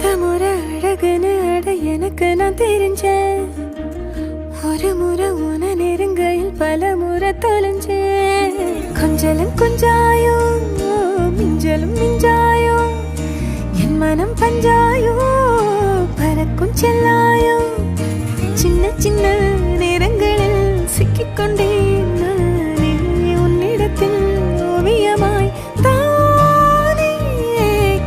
முத முறை அழகுன்னு அட எனக்கு நான் தெரிஞ்சேன். ஒரு முறை உன நெருங்கையில் பல முறை தொலைஞ்சேன். கொஞ்சலும் கொஞ்சாயும் மிஞ்சலும் மிஞ்சா